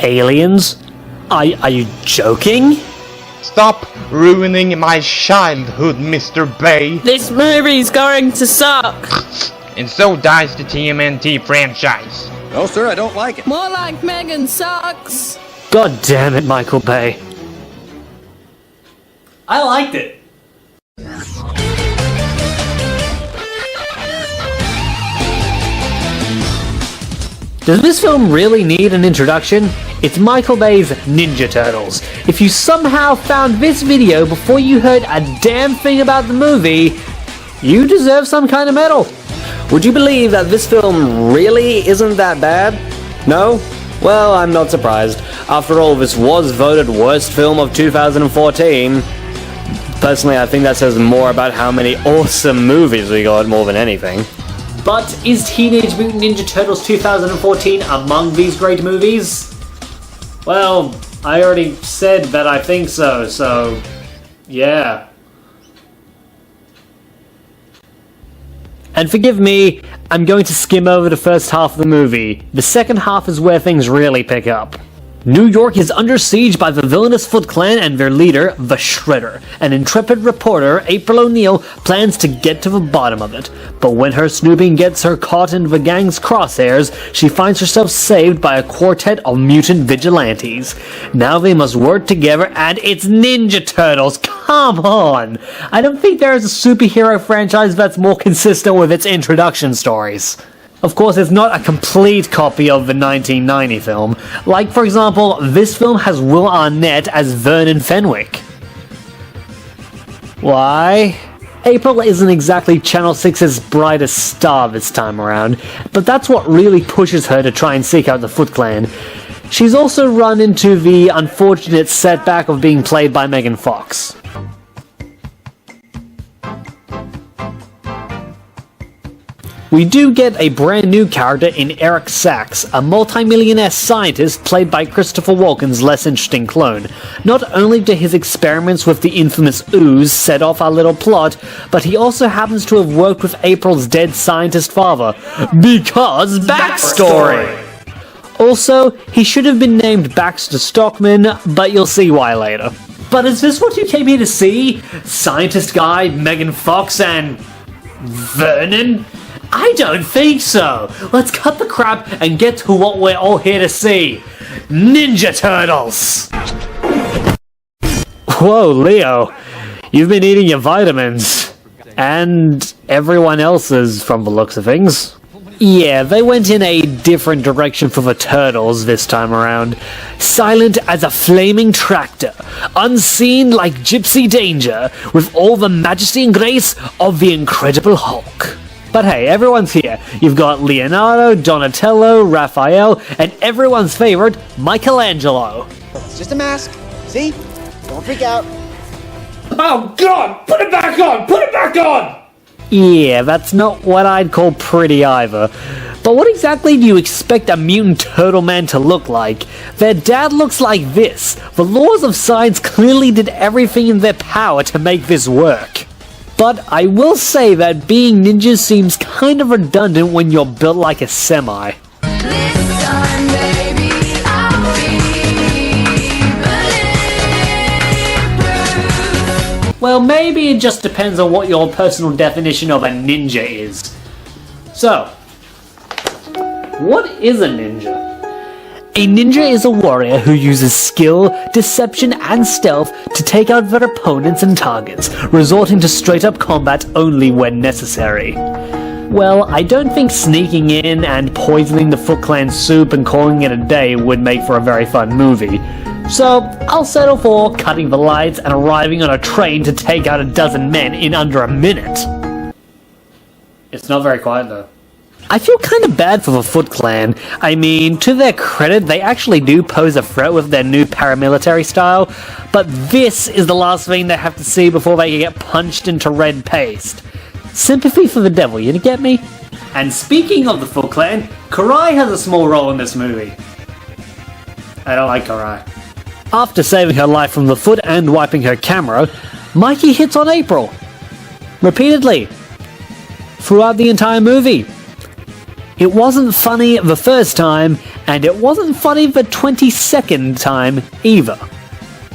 Aliens? Are you joking? Stop ruining my childhood, Mr. Bay. This movie's going to suck. And so dies the TMNT franchise. No, sir, I don't like it. More like Megan sucks. God damn it, Michael Bay. I liked it. Does this film really need an introduction? It's Michael Bay's Ninja Turtles. If you somehow found this video before you heard a damn thing about the movie, you deserve some kind of medal. Would you believe that this film really isn't that bad? No? Well, I'm not surprised. After all, this was voted worst film of 2014. Personally, I think that says more about how many awesome movies we got more than anything. But is Teenage Mutant Ninja Turtles 2014 among these great movies? Well, I already said that I think so yeah. And forgive me, I'm going to skim over the first half of the movie. The second half is where things really pick up. New York is under siege by the villainous Foot Clan and their leader, the Shredder. An intrepid reporter, April O'Neil, plans to get to the bottom of it. But when her snooping gets her caught in the gang's crosshairs, she finds herself saved by a quartet of mutant vigilantes. Now they must work together, and it's Ninja Turtles! Come on! I don't think there is a superhero franchise that's more consistent with its introduction stories. Of course, it's not a complete copy of the 1990 film. Like, for example, this film has Will Arnett as Vernon Fenwick. Why? April isn't exactly Channel 6's brightest star this time around, but that's what really pushes her to try and seek out the Foot Clan. She's also run into the unfortunate setback of being played by Megan Fox. We do get a brand new character in Eric Sachs, a multi-millionaire scientist played by Christopher Walken's less interesting clone. Not only do his experiments with the infamous ooze set off our little plot, but he also happens to have worked with April's dead scientist father. Because backstory! Also, he should have been named Baxter Stockman, but you'll see why later. But is this what you came here to see? Scientist guy, Megan Fox, and Vernon? I don't think so! Let's cut the crap and get to what we're all here to see. Ninja Turtles! Whoa, Leo. You've been eating your vitamins. And everyone else's, from the looks of things. Yeah, they went in a different direction for the Turtles this time around. Silent as a flaming tractor, unseen like Gypsy Danger, with all the majesty and grace of the Incredible Hulk. But hey, everyone's here. You've got Leonardo, Donatello, Raphael, and everyone's favorite, Michelangelo. It's just a mask. See? Don't freak out. Oh god! Put it back on! Put it back on! Yeah, that's not what I'd call pretty either. But what exactly do you expect a mutant turtle man to look like? Their dad looks like this. The laws of science clearly did everything in their power to make this work. But I will say that being ninjas seems kind of redundant when you're built like a semi. Listen, baby, I'll be bulletproof. Well, maybe it just depends on what your personal definition of a ninja is. So, what is a ninja? A ninja is a warrior who uses skill, deception, and stealth to take out their opponents and targets, resorting to straight-up combat only when necessary. Well, I don't think sneaking in and poisoning the Foot Clan soup and calling it a day would make for a very fun movie. So, I'll settle for cutting the lights and arriving on a train to take out a dozen men in under a minute. It's not very quiet though. I feel kind of bad for the Foot Clan. I mean, to their credit, they actually do pose a threat with their new paramilitary style, but this is the last thing they have to see before they get punched into red paste. Sympathy for the devil, you get me? And speaking of the Foot Clan, Karai has a small role in this movie. I don't like Karai. After saving her life from the Foot and wiping her camera, Mikey hits on April. Repeatedly. Throughout the entire movie. It wasn't funny the first time, and it wasn't funny the 22nd time either.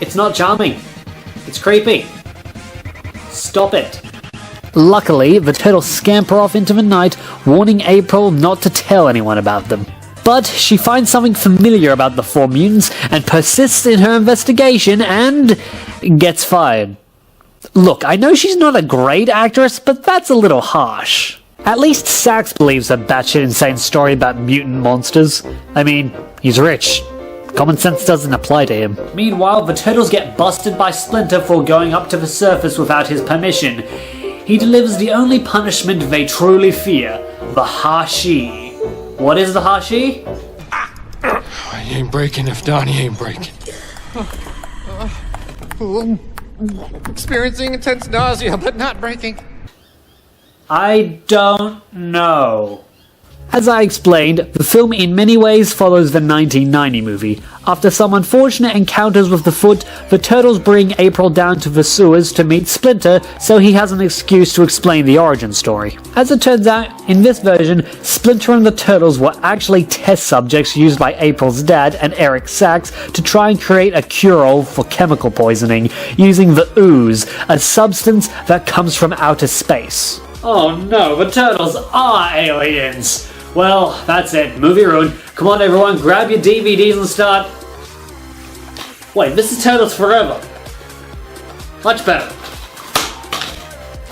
It's not charming. It's creepy. Stop it. Luckily, the turtles scamper off into the night, warning April not to tell anyone about them. But she finds something familiar about the 4 mutants and persists in her investigation and gets fired. Look, I know she's not a great actress, but that's a little harsh. At least Sax believes her batshit insane story about mutant monsters. I mean, he's rich. Common sense doesn't apply to him. Meanwhile, the turtles get busted by Splinter for going up to the surface without his permission. He delivers the only punishment they truly fear, the Hashi. What is the Hashi? He ain't breaking if Donnie ain't breaking. Experiencing intense nausea, but not breaking. I don't know. As I explained, the film in many ways follows the 1990 movie. After some unfortunate encounters with the Foot, the turtles bring April down to the sewers to meet Splinter, so he has an excuse to explain the origin story. As it turns out, in this version, Splinter and the turtles were actually test subjects used by April's dad and Eric Sachs to try and create a cure-all for chemical poisoning, using the ooze, a substance that comes from outer space. Oh no, the turtles are aliens! Well, that's it. Movie ruined. Come on, everyone, grab your DVDs and start. Wait, this is Turtles Forever. Much better.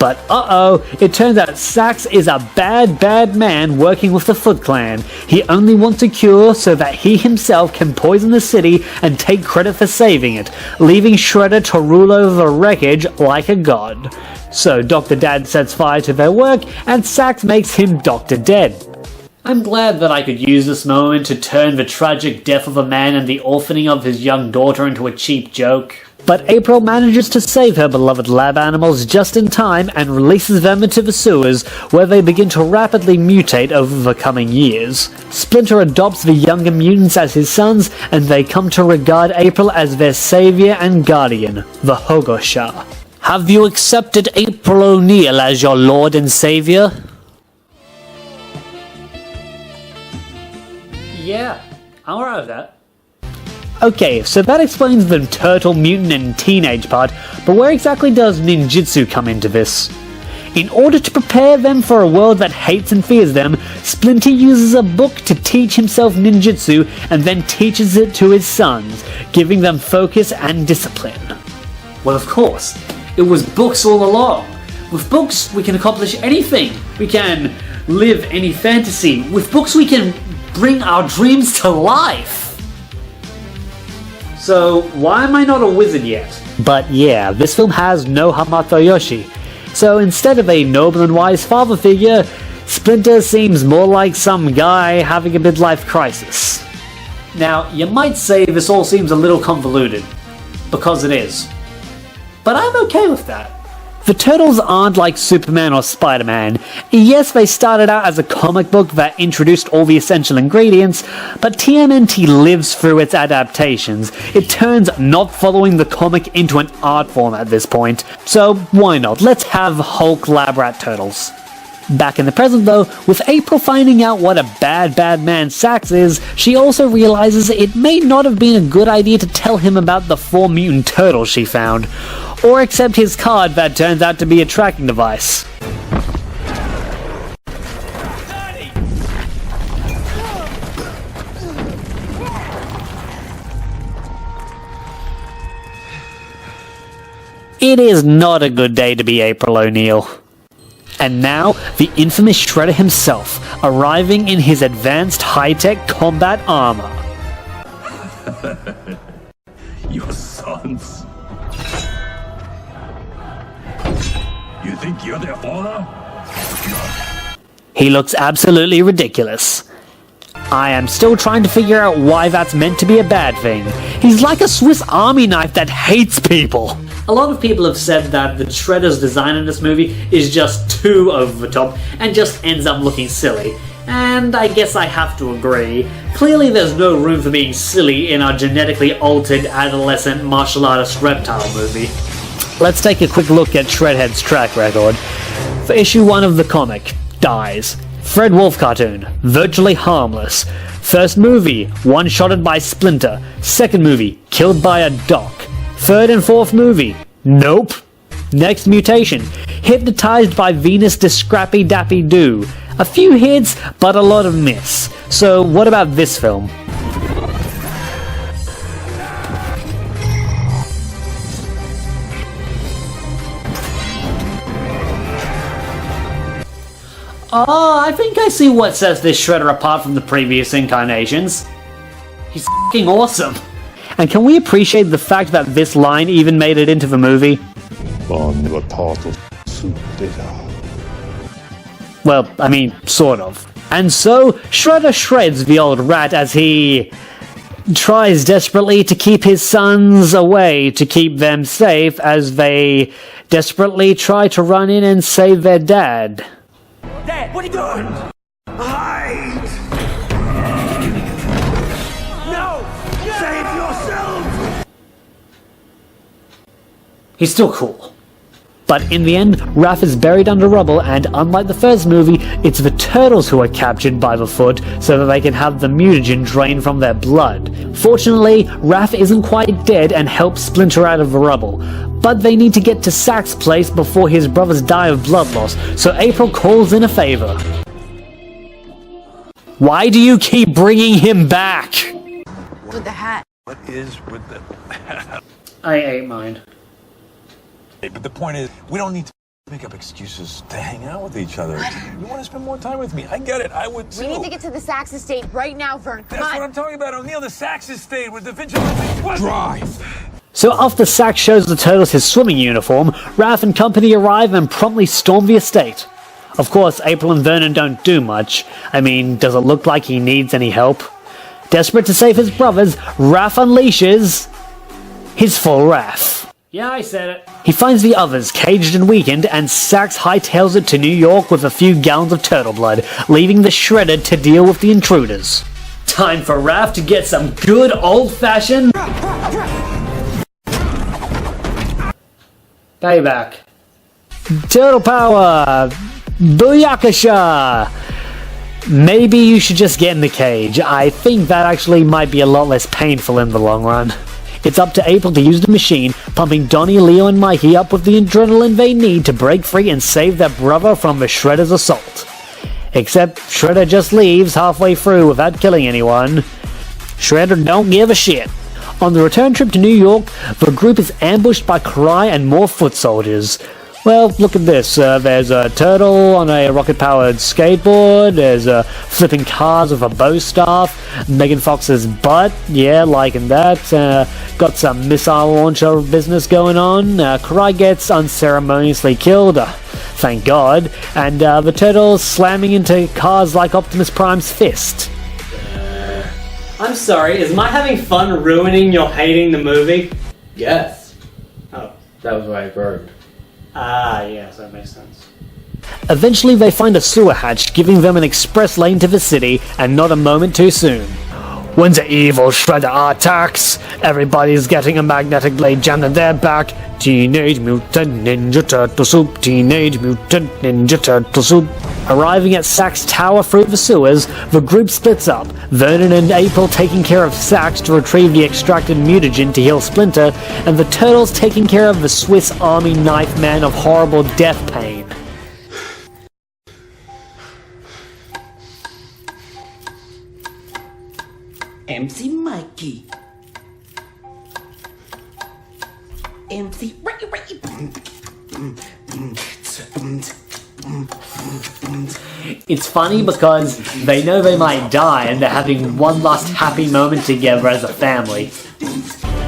But uh-oh, it turns out Sax is a bad man working with the Foot Clan. He only wants a cure so that he himself can poison the city and take credit for saving it, leaving Shredder to rule over the wreckage like a god. So Dr. Dad sets fire to their work, and Sax makes him Dr. Dead. I'm glad that I could use this moment to turn the tragic death of a man and the orphaning of his young daughter into a cheap joke. But April manages to save her beloved lab animals just in time and releases them into the sewers, where they begin to rapidly mutate over the coming years. Splinter adopts the younger mutants as his sons, and they come to regard April as their savior and guardian, the Hogosha. Have you accepted April O'Neil as your lord and savior? Yeah, I'm alright with that. Okay, so that explains the turtle, mutant, and teenage part, but where exactly does ninjutsu come into this? In order to prepare them for a world that hates and fears them, Splinter uses a book to teach himself ninjutsu and then teaches it to his sons, giving them focus and discipline. Well, of course, it was books all along. With books, we can accomplish anything. We can live any fantasy. With books, we can bring our dreams to life. So, why am I not a wizard yet? But yeah, this film has no Hamato Yoshi. So instead of a noble and wise father figure, Splinter seems more like some guy having a midlife crisis. Now, you might say this all seems a little convoluted, because it is. But I'm okay with that. The Turtles aren't like Superman or Spider-Man. Yes, they started out as a comic book that introduced all the essential ingredients, but TMNT lives through its adaptations. It turns not following the comic into an art form at this point. So why not? Let's have Hulk Lab Rat Turtles. Back in the present though, with April finding out what a bad man Sax is, she also realizes it may not have been a good idea to tell him about the 4 mutant turtles she found, or accept his card that turns out to be a tracking device. It is not a good day to be April O'Neil. And now, the infamous Shredder himself, arriving in his advanced high-tech combat armor. Your sons? You think you're their father? He looks absolutely ridiculous. I am still trying to figure out why that's meant to be a bad thing. He's like a Swiss Army knife that hates people. A lot of people have said that the Shredder's design in this movie is just too over the top and just ends up looking silly. And I guess I have to agree. Clearly there's no room for being silly in our genetically altered adolescent martial artist reptile movie. Let's take a quick look at Shredhead's track record. For issue 1 of the comic, dies. Fred Wolf cartoon, virtually harmless. First movie, one-shotted by Splinter. Second movie, killed by a doc. Third and fourth movie, nope. Next mutation, hypnotized by Venus de Scrappy Dappy Doo. A few hits, but a lot of miss. So what about this film? Oh, I think I see what sets this Shredder apart from the previous incarnations. He's f***ing awesome. And can we appreciate the fact that this line even made it into the movie? Well, I mean, sort of. And so, Shredder shreds the old rat as he tries desperately to keep his sons away, to keep them safe, as they desperately try to run in and save their dad. Dad, what are you doing? Hide! No! Save yourself! He's still cool. But in the end, Raph is buried under rubble, and unlike the first movie, it's the turtles who are captured by the Foot so that they can have the mutagen drained from their blood. Fortunately, Raph isn't quite dead and helps Splinter out of the rubble. But they need to get to Sack's place before his brothers die of blood loss, so April calls in a favor. Why do you keep bringing him back? With the hat. What is with the... I ate mine. But the point is, we don't need to make up excuses to hang out with each other. You want to spend more time with me. I get it. I would too. We need to get to the Sachs estate right now, Vern. Come That's on. what I'm talking about. O'Neill, the Sachs estate with the vigilante. What? Drive. So after Sack shows the turtles his swimming uniform, Raph and company arrive and promptly storm the estate. Of course, April and Vernon don't do much. I mean, does it look like he needs any help? Desperate to save his brothers, Raph unleashes his full wrath. Yeah, I said it. He finds the others caged and weakened, and Sax hightails it to New York with a few gallons of turtle blood, leaving the Shredder to deal with the intruders. Time for Raph to get some good old-fashioned payback. Turtle power! Booyakasha! Maybe you should just get in the cage. I think that actually might be a lot less painful in the long run. It's up to April to use the machine, pumping Donnie, Leo, and Mikey up with the adrenaline they need to break free and save their brother from the Shredder's assault. Except Shredder just leaves halfway through without killing anyone. Shredder don't give a shit. On the return trip to New York, the group is ambushed by Karai and more foot soldiers. Well, look at this. There's a turtle on a rocket-powered skateboard. There's flipping cars with a bow staff. Megan Fox's butt. Yeah, liking that. Got some missile launcher business going on. Karai gets unceremoniously killed. Thank God. And the turtles slamming into cars like Optimus Prime's fist. I'm sorry, is my having fun ruining your hating the movie? Yes. Oh. That was what I heard. Ah, yes, that makes sense. Eventually they find a sewer hatch, giving them an express lane to the city, and not a moment too soon. When the evil Shredder attacks, everybody's getting a magnetic blade jammed in their back. Teenage Mutant Ninja Turtle Soup, Teenage Mutant Ninja Turtle Soup. Arriving at Sack's tower through the sewers, the group splits up, Vernon and April taking care of Sax to retrieve the extracted mutagen to heal Splinter, and the Turtles taking care of the Swiss Army knife man of horrible death pain. MC Mikey. MC It's funny because they know they might die and they're having one last happy moment together as a family.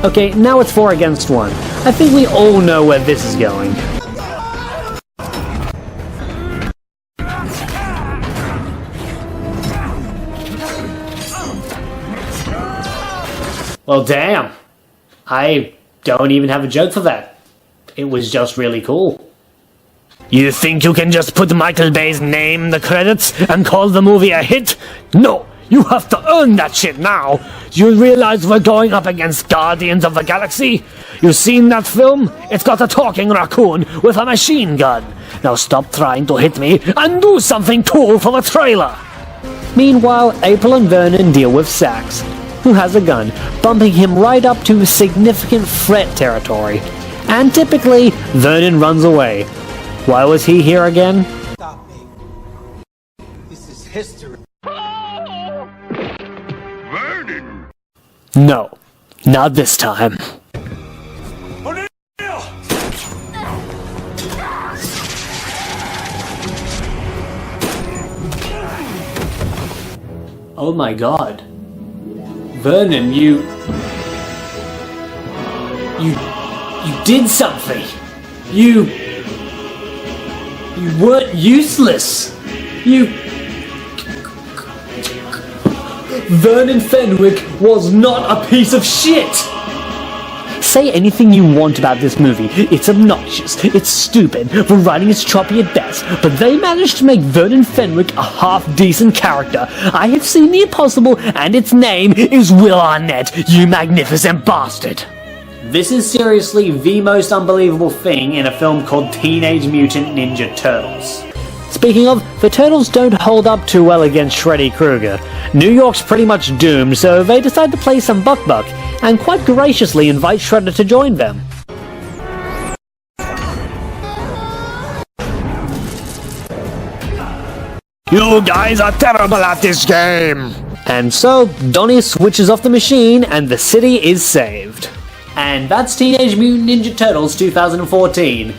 Okay, now it's 4 against 1. I think we all know where this is going. Well, damn. I don't even have a joke for that. It was just really cool. You think you can just put Michael Bay's name in the credits and call the movie a hit? No, You have to earn that shit now. You realize we're going up against Guardians of the Galaxy? You seen that film? It's got a talking raccoon with a machine gun. Now stop trying to hit me and do something cool for the trailer. Meanwhile, April and Vernon deal with Sax, who has a gun, bumping him right up to significant threat territory. And typically, Vernon runs away. Why was he here again? Stop me. This is history. Vernon! No, not this time. Oh my god. Vernon, you did something. You weren't useless. Vernon Fenwick was not a piece of shit. Say anything you want about this movie. It's obnoxious, it's stupid, the writing is choppy at best, but they managed to make Vernon Fenwick a half-decent character. I have seen the impossible, and its name is Will Arnett, you magnificent bastard. This is seriously the most unbelievable thing in a film called Teenage Mutant Ninja Turtles. Speaking of, the Turtles don't hold up too well against Shreddy Krueger. New York's pretty much doomed, so they decide to play some buck-buck, and quite graciously invite Shredder to join them. You guys are terrible at this game! And so, Donnie switches off the machine, and the city is saved. And that's Teenage Mutant Ninja Turtles 2014.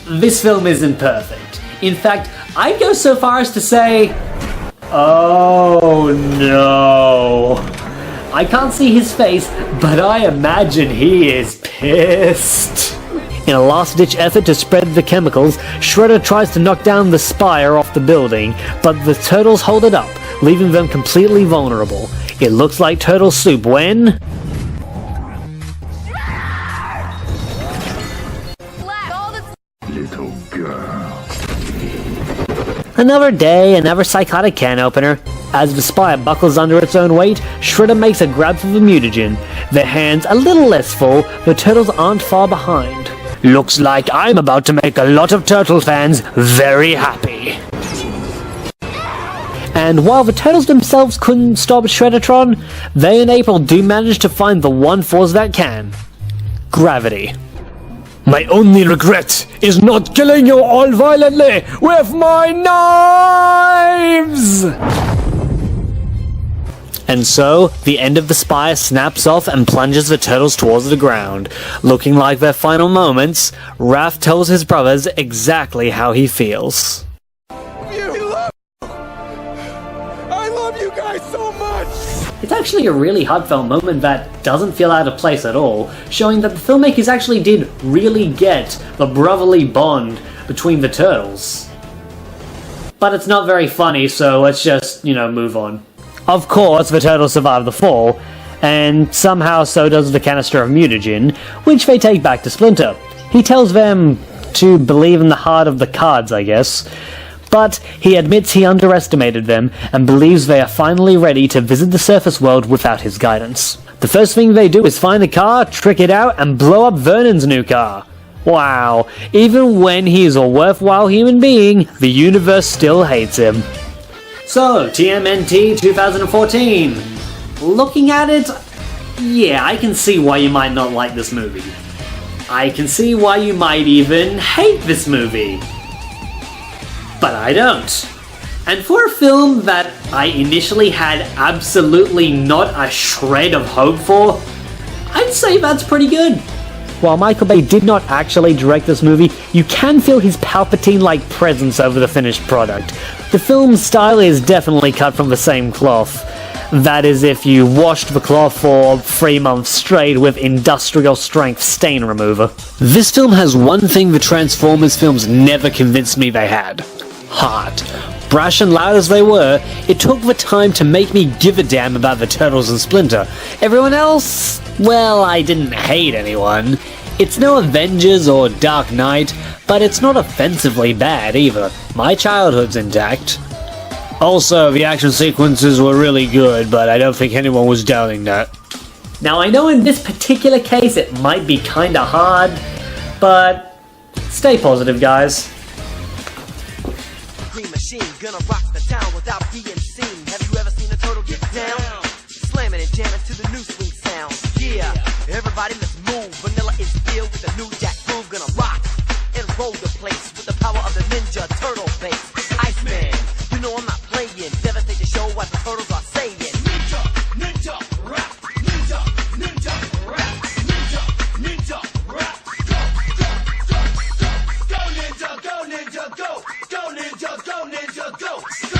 This film isn't perfect. In fact, I'd go so far as to say... Oh no. I can't see his face, but I imagine he is pissed. In a last-ditch effort to spread the chemicals, Shredder tries to knock down the spire off the building, but the Turtles hold it up, leaving them completely vulnerable. It looks like turtle soup when... Little girl. Another day, another psychotic can opener. As the spire buckles under its own weight, Shredder makes a grab for the mutagen. Their hands a little less full, the Turtles aren't far behind. Looks like I'm about to make a lot of Turtle fans very happy. And while the Turtles themselves couldn't stop Shreddertron, they and April do manage to find the one force that can. Gravity. My only regret is not killing you all violently with my knives! And so, the end of the spire snaps off and plunges the Turtles towards the ground. Looking like their final moments, Raph tells his brothers exactly how he feels. I love you guys so much! It's actually a really heartfelt moment that doesn't feel out of place at all, showing that the filmmakers actually did really get the brotherly bond between the Turtles. But it's not very funny, so let's just, move on. Of course, the Turtles survive the fall, and somehow so does the canister of mutagen, which they take back to Splinter. He tells them to believe in the heart of the cards, I guess. But he admits he underestimated them, and believes they are finally ready to visit the surface world without his guidance. The first thing they do is find a car, trick it out, and blow up Vernon's new car. Wow, even when he is a worthwhile human being, the universe still hates him. So, TMNT 2014. Looking at it, yeah, I can see why you might not like this movie. I can see why you might even hate this movie. But I don't. And for a film that I initially had absolutely not a shred of hope for, I'd say that's pretty good. While Michael Bay did not actually direct this movie, you can feel his Palpatine-like presence over the finished product. The film's style is definitely cut from the same cloth. That is, if you washed the cloth for 3 months straight with industrial-strength stain remover. This film has one thing the Transformers films never convinced me they had. Heart. Brash and loud as they were, it took the time to make me give a damn about the Turtles and Splinter. Everyone else? Well, I didn't hate anyone. It's no Avengers or Dark Knight, but it's not offensively bad either. My childhood's intact. Also, the action sequences were really good, but I don't think anyone was doubting that. Now I know in this particular case it might be kinda hard, but stay positive, guys. Green machine gonna rock the town without being seen. Have you ever seen a turtle get down? Slamming and jamming to the new swing sound. Yeah, everybody let's move. Vanilla is filled with a new jack groove. Gonna rock and roll the place with the power of the Ninja Turtle bass. Iceman, you know I'm not playing. Devastate the show what the turtles are saying. Ninja, ninja, rap. Ninja, ninja, rap. Ninja, ninja, rap. Go, go, go, go. Go ninja, go ninja, go. Go ninja, go ninja, go.